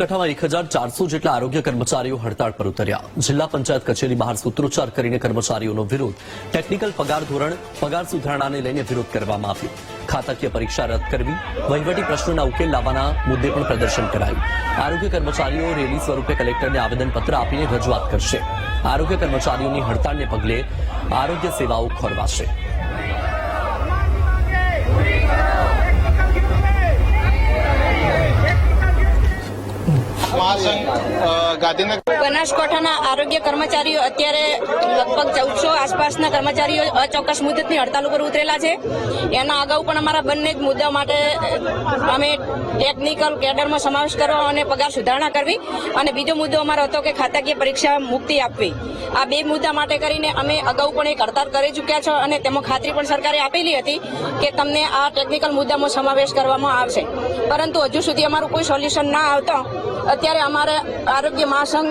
કઠામાં 1400 જેટલા આરોગ્ય કર્મચારીઓ હડતાળ પર ઉતર્યા। જિલ્લા પંચાયત કચેરી બહાર સૂત્રોચ્ચાર કરીને કર્મચારીઓનો વિરોધ, ટેકનિકલ પગાર ધોરણ, પગાર સુધારણાને લઈને વિરોધ કરવામાં આવ્યો। ખાતાકીય પરીક્ષા રદ કરવી, વહીવટી પ્રશ્નોના ઉકેલ લાવવાના મુદ્દે પણ પ્રદર્શન કરાયું। આરોગ્ય કર્મચારીઓ રેલી સ્વરૂપે કલેક્ટરને આવેદનપત્ર આપીને રજૂઆત કરશે। આરોગ્ય કર્મચારીઓની હડતાળને પગલે આરોગ્ય સેવાઓ ખોરવાશે। બનાસકાંઠાના આરોગ્ય કર્મચારીઓ અત્યારે લગભગ 1400 આસપાસના કર્મચારીઓ અચોક્કસ મુદતની હડતાલ ઉપર ઉતરેલા છે। એના અગાઉ પણ અમારા બંને જ મુદ્દા માટે અમે ટેકનિકલ કેડરમાં સમાવેશ કરવા અને પગાર સુધારણા કરવી, અને બીજો મુદ્દો અમારો હતો કે ખાતાકીય પરીક્ષા મુક્તિ આપવી। આ બે મુદ્દા માટે કરીને અમે અગાઉ પણ એક હડતાલ કરી ચૂક્યા છે, અને તેમાં ખાતરી પણ સરકારે આપેલી હતી કે તમને આ ટેકનિકલ મુદ્દામાં સમાવેશ કરવામાં આવશે, પરંતુ હજુ સુધી અમારું કોઈ સોલ્યુશન ના આવતો અત્યારે અમારે આરોગ્ય મહાસંઘ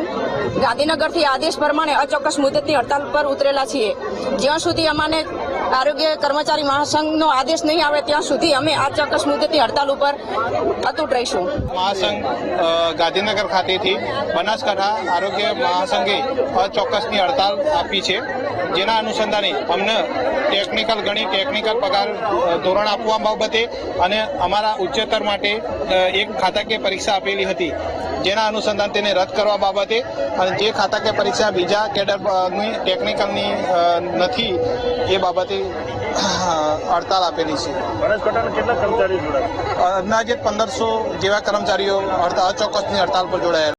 ગાંધીનગરથી આદેશ પ્રમાણે અચોક્કસ મુદતની હડતાલ પર ઉતરેલા છીએ। જ્યાં સુધી અમને આરોગ્ય કર્મચારી મહાસંઘનો આદેશ નહીં આવે ત્યાં સુધી અમે આ ચોક્કસ મુદતની હડતાલ ઉપર અતૂટ રહીશું। મહાસંઘ ગાંધીનગર ખાતેથી બનાસકાંઠા આરોગ્ય મહાસંઘે અચોક્કસની હડતાલ આપી છે, જેના અનુસંધાને અમને ટેકનિકલ પગાર ધોરણ આપવા બાબતે અને અમારા ઉચ્ચતર માટે એક ખાતાકીય પરીક્ષા આપેલી હતી, જેના અનુસંધાન તેને રદ કરવા બાબતે, અને જે ખાતાકીય પરીક્ષા બીજા કેડરની ટેકનિકલની નથી એ બાબતે હડતાલ આપેલી છે। બનાસકાંઠાના કેટલા કર્મચારીઓ જોડાયા? અંદાજે 1500 જેવા કર્મચારીઓ અચોક્કસની હડતાલ પર જોડાયા।